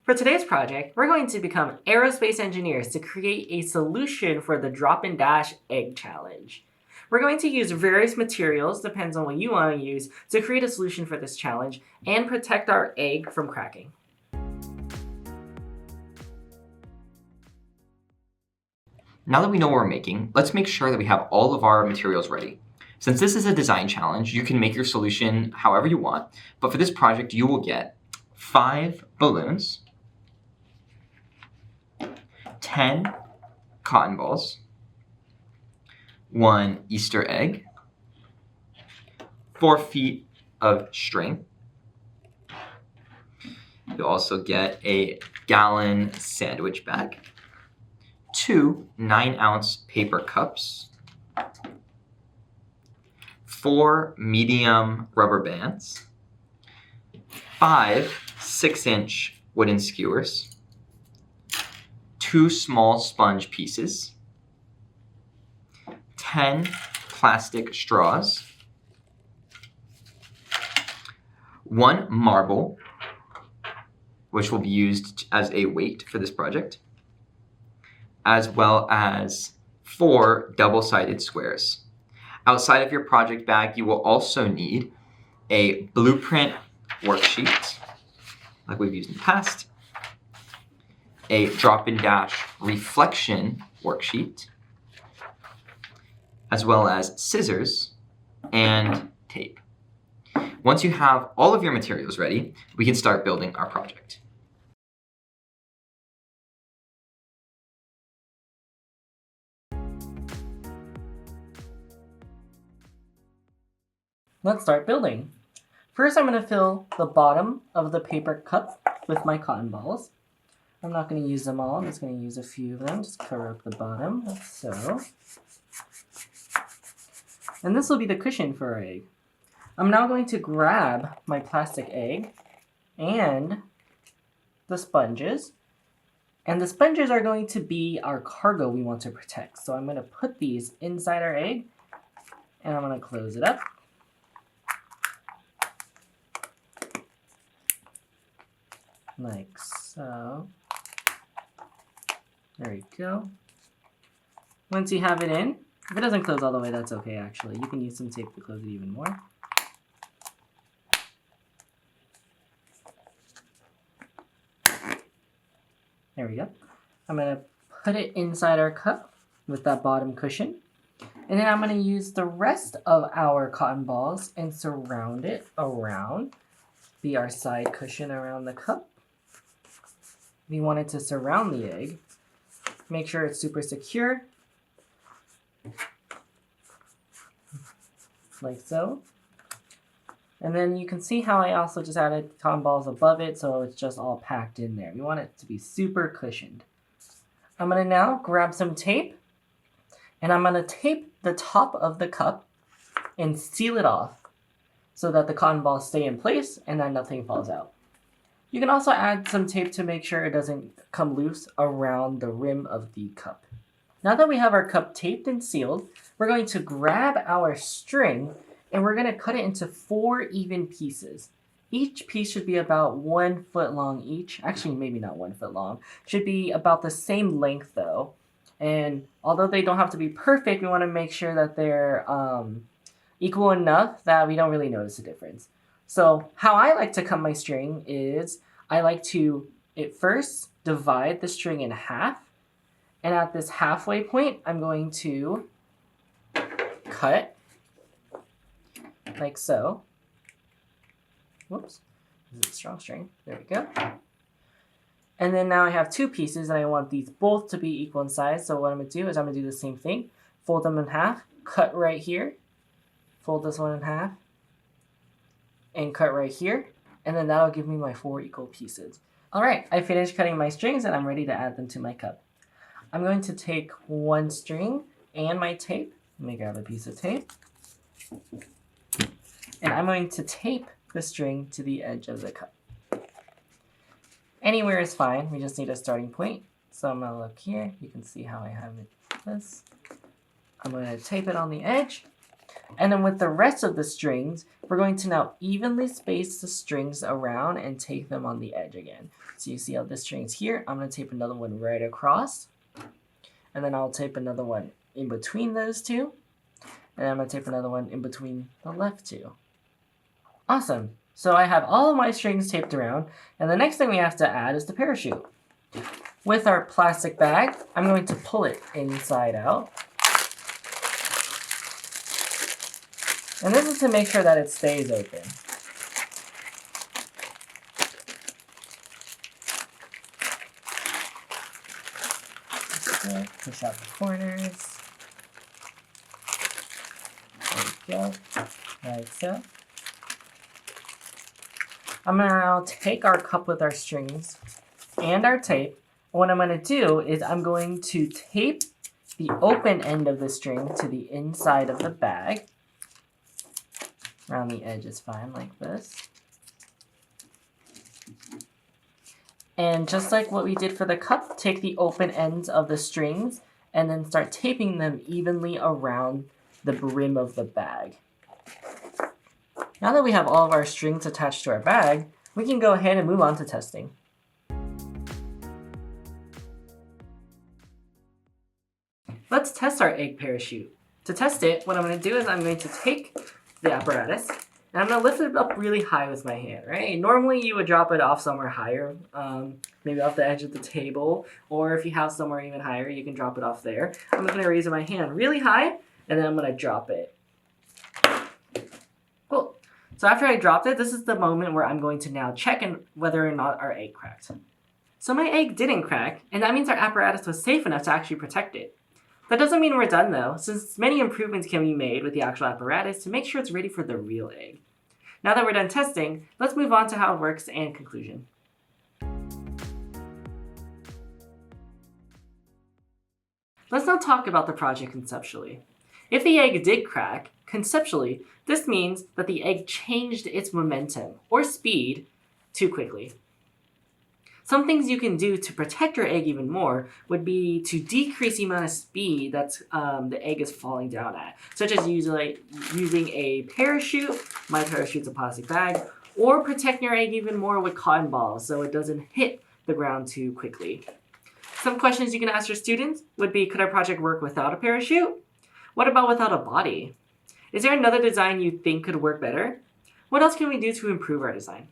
For today's project, we're going to become aerospace engineers to create a solution for the drop and dash egg challenge. We're going to use various materials, depends on what you want to use, to create a solution for this challenge and protect our egg from cracking. Now that we know what we're making, let's make sure that we have all of our materials ready. Since this is a design challenge, you can make your solution however you want, but for this project you will get 5 balloons, 10 cotton balls, 1 Easter egg, 4 feet of string. You'll also get a gallon sandwich bag, 2 9-ounce paper cups, 4 medium rubber bands, 5 6-inch wooden skewers, 2 small sponge pieces, 10 plastic straws, 1 marble, which will be used as a weight for this project, as well as 4 double-sided squares. Outside of your project bag, you will also need a blueprint worksheet, like we've used in the past, a drop and dash reflection worksheet, as well as scissors and tape. Once you have all of your materials ready, we can start building our project. Let's start building. First, I'm going to fill the bottom of the paper cup with my cotton balls. I'm not going to use them all. I'm just going to use a few of them. Just cover up the bottom, like so. And this will be the cushion for our egg. I'm now going to grab my plastic egg and the sponges. And the sponges are going to be our cargo we want to protect. So I'm going to put these inside our egg, and I'm going to close it up. Like so. There we go. Once you have it in, if it doesn't close all the way, that's okay actually. You can use some tape to close it even more. There we go. I'm going to put it inside our cup with that bottom cushion. And then I'm going to use the rest of our cotton balls and surround it around, be our side cushion around the cup. If you want it to surround the egg, make sure it's super secure, like so. And then you can see how I also just added cotton balls above it, so it's just all packed in there. We want it to be super cushioned. I'm going to now grab some tape, and I'm going to tape the top of the cup and seal it off so that the cotton balls stay in place and that nothing falls out. You can also add some tape to make sure it doesn't come loose around the rim of the cup. Now that we have our cup taped and sealed, we're going to grab our string and we're going to cut it into 4 even pieces. Each piece should be about 1 foot long each. Actually, maybe not 1 foot long. Should be about the same length though. And although they don't have to be perfect, we want to make sure that they're equal enough that we don't really notice a difference. So how I like to cut my string is I like to at first divide the string in half. And at this halfway point, I'm going to cut like so. Whoops, this is a strong string. There we go. And then now I have 2 pieces and I want these both to be equal in size. So what I'm going to do is I'm going to do the same thing. Fold them in half, cut right here, fold this one in half, and cut right here. And then that'll give me my 4 equal pieces. All right, I finished cutting my strings and I'm ready to add them to my cup. I'm going to take 1 string and my tape. Let me grab a piece of tape. And I'm going to tape the string to the edge of the cup. Anywhere is fine, we just need a starting point. So I'm gonna look here, you can see how I have it like this. I'm gonna tape it on the edge. And then with the rest of the strings, we're going to now evenly space the strings around and tape them on the edge again. So you see how this string's here. I'm going to tape another one right across. And then I'll tape another one in between those two. And I'm going to tape another one in between the left two. Awesome. So I have all of my strings taped around. And the next thing we have to add is the parachute. With our plastic bag, I'm going to pull it inside out. And this is to make sure that it stays open. Okay, push out the corners. There we go, like so. I'm going to now take our cup with our strings and our tape. What I'm going to do is I'm going to tape the open end of the string to the inside of the bag. Around the edge is fine, like this. And just like what we did for the cup, take the open ends of the strings and then start taping them evenly around the brim of the bag. Now that we have all of our strings attached to our bag, we can go ahead and move on to testing. Let's test our egg parachute. To test it, what I'm going to do is I'm going to take the apparatus and I'm going to lift it up really high with my hand, right? Normally you would drop it off somewhere higher, maybe off the edge of the table, or if you have somewhere even higher, you can drop it off there. I'm just going to raise my hand really high and then I'm going to drop it. Cool. So after I dropped it, this is the moment where I'm going to now check whether or not our egg cracked. So my egg didn't crack, and that means our apparatus was safe enough to actually protect it. That doesn't mean we're done though, since many improvements can be made with the actual apparatus to make sure it's ready for the real egg. Now that we're done testing, let's move on to how it works and conclusion. Let's now talk about the project conceptually. If the egg did crack, conceptually, this means that the egg changed its momentum or speed too quickly. Some things you can do to protect your egg even more would be to decrease the amount of speed that the egg is falling down at, such as using a parachute, my parachute's a plastic bag, or protecting your egg even more with cotton balls so it doesn't hit the ground too quickly. Some questions you can ask your students would be, could our project work without a parachute? What about without a body? Is there another design you think could work better? What else can we do to improve our design?